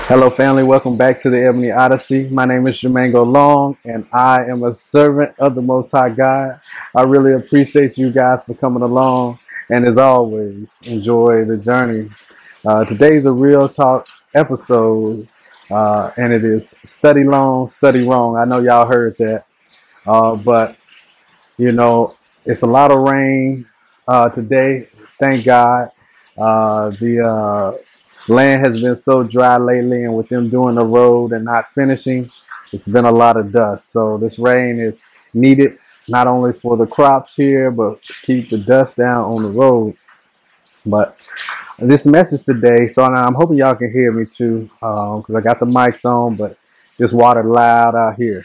Hello, family. Welcome back to the Ebony Odyssey. My name is Jermaine Long, and I am a servant of the Most High God. I really appreciate you guys for coming along, and as always, enjoy the journey. Today's a real talk episode, and it is study long, study wrong. I know y'all heard that, but you know, it's a lot of rain today. Thank God. The land has been so dry lately, and with them doing the road and not finishing, it's been a lot of dust. So this rain is needed not only for the crops here, but keep the dust down on the road. But this message today, so now I'm hoping y'all can hear me too, because I got the mics on, but it's water loud out here.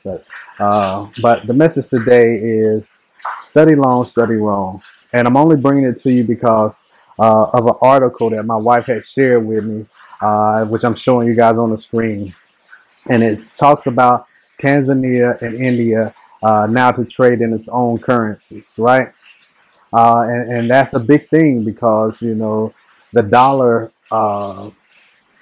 But the message today is study long, study wrong. And I'm only bringing it to you because of an article that my wife had shared with me, which I'm showing you guys on the screen. And it talks about Tanzania and India now to trade in its own currencies, right? And that's a big thing because, the dollar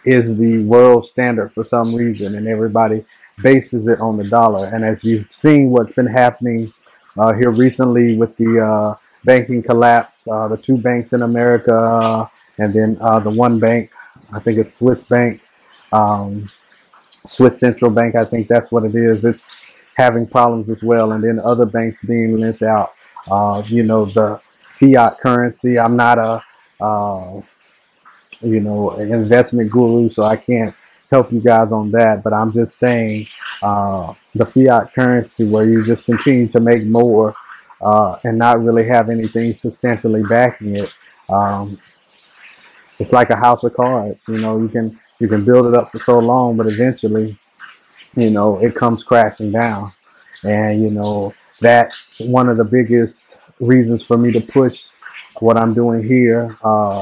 is the world standard for some reason, and everybody bases it on the dollar. And as you've seen, what's been happening here recently with the banking collapse, the two banks in America, and then the one bank, I think it's Swiss Bank, um, Swiss Central Bank, I think that's what it is. It's having problems as well, and then other banks being lent out. The fiat currency. I'm not an investment guru, so I can't help you guys on that. But I'm just saying the fiat currency where you just continue to make more and not really have anything substantially backing it. Um, it's like a house of cards. You can build it up for so long, but eventually, it comes crashing down. And, that's one of the biggest reasons for me to push what I'm doing here.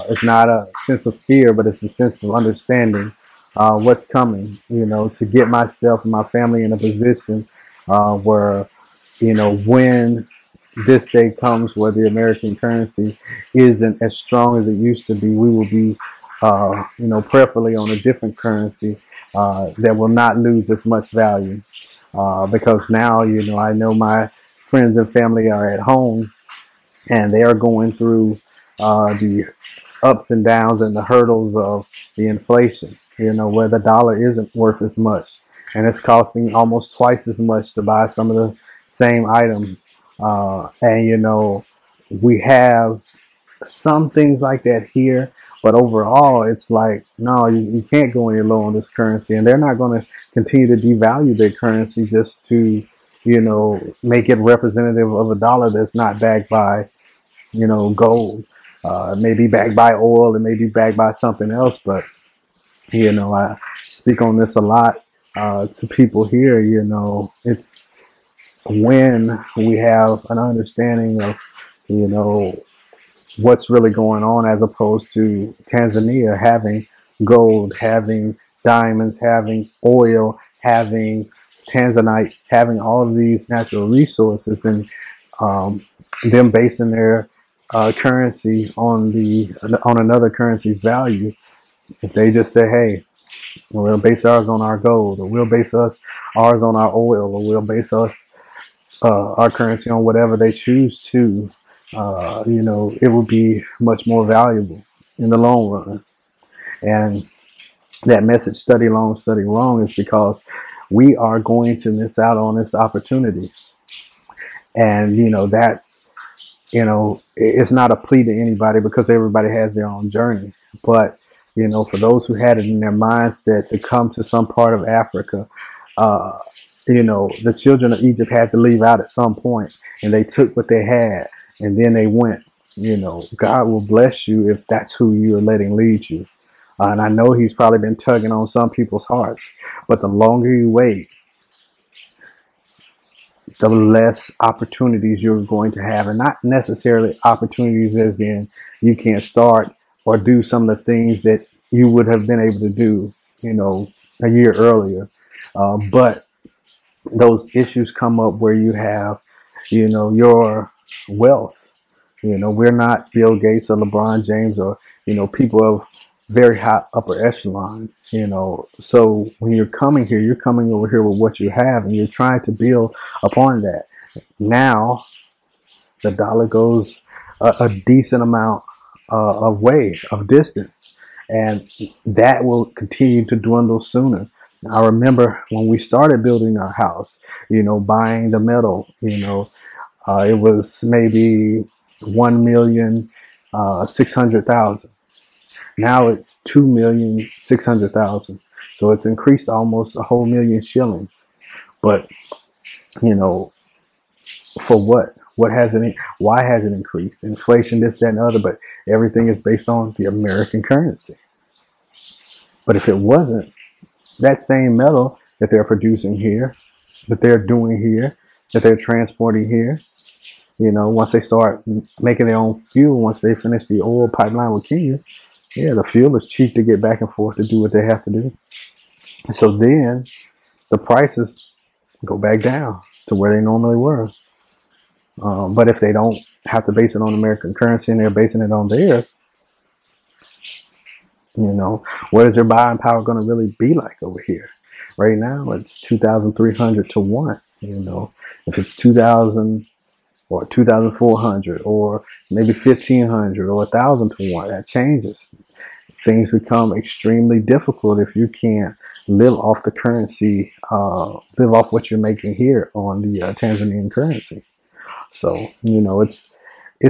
It's not a sense of fear, but it's a sense of understanding what's coming, to get myself and my family in a position where, when this day comes where the American currency isn't as strong as it used to be, we will be, prayerfully on a different currency that will not lose as much value. Because now, I know my friends and family are at home and they are going through the ups and downs and the hurdles of the inflation, where the dollar isn't worth as much and it's costing almost twice as much to buy some of the same items. And, we have some things like that here, but overall, it's like, no, you can't go any low on this currency, and they're not going to continue to devalue their currency just to, make it representative of a dollar that's not backed by, gold. It may be backed by oil, it may be backed by something else, but, I speak on this a lot to people here. It's when we have an understanding of, what's really going on, as opposed to Tanzania having gold, having diamonds, having oil, having tanzanite, having all of these natural resources, and them basing their currency on another currency's value. If they just say, "Hey, we'll base ours on our gold, or we'll base ours on our oil, or we'll base our currency on whatever they choose to," it would be much more valuable in the long run. And that message, study long, study wrong, is because we are going to miss out on this opportunity. And, it's not a plea to anybody because everybody has their own journey. But, for those who had it in their mindset to come to some part of Africa, the children of Egypt had to leave out at some point, and they took what they had, and then they went. God will bless you if that's who you are letting lead you. And I know He's probably been tugging on some people's hearts, but the longer you wait, the less opportunities you're going to have, and not necessarily opportunities as in you can't start or do some of the things that you would have been able to do, a year earlier. But those issues come up where you have, your wealth. We're not Bill Gates or LeBron James or, people of very high upper echelon, you know. So when you're coming here, you're coming over here with what you have, and you're trying to build upon that. Now the dollar goes a decent amount of way of distance, and that will continue to dwindle sooner. I remember when we started building our house, you know, buying the metal, you know, it was maybe 1,600,000. Now it's 2,600,000. So it's increased almost a whole million shillings. But you know, for what? What has it? Why has it increased? Inflation, this, that, and the other. But everything is based on the American currency. But if it wasn't, that same metal that they're producing here, that they're doing here, that they're transporting here, you know, once they start making their own fuel, once they finish the oil pipeline with Kenya, yeah, the fuel is cheap to get back and forth to do what they have to do. So then the prices go back down to where they normally were. But if they don't have to base it on American currency and they're basing it on theirs, you know, what is their buying power going to really be like over here? Right now, it's 2,300 to 1. You know, if it's 2,000 or 2,400 or maybe 1,500 or 1,000 to 1, that changes. Things become extremely difficult if you can't live off the currency, live off what you're making here on the Tanzanian currency. So, you know, it's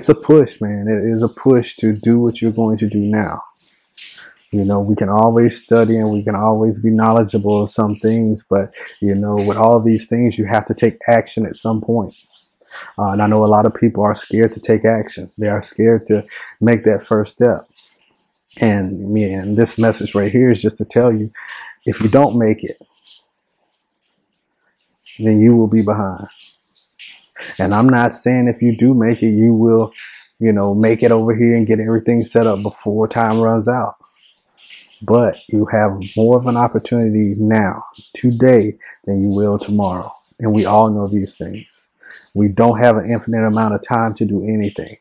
a push, man. It is a push to do what you're going to do now. You know, we can always study and we can always be knowledgeable of some things, but, you know, with all these things, you have to take action at some point. And I know a lot of people are scared to take action. They are scared to make that first step. And man, this message right here is just to tell you, if you don't make it, then you will be behind. And I'm not saying if you do make it, you will, you know, make it over here and get everything set up before time runs out. But you have more of an opportunity now, today, than you will tomorrow. And we all know these things. We don't have an infinite amount of time to do anything.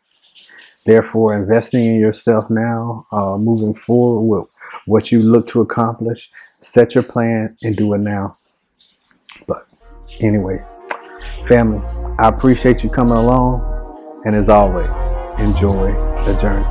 Therefore, investing in yourself now, moving forward with what you look to accomplish, set your plan and do it now. But anyway, family, I appreciate you coming along. And as always, enjoy the journey.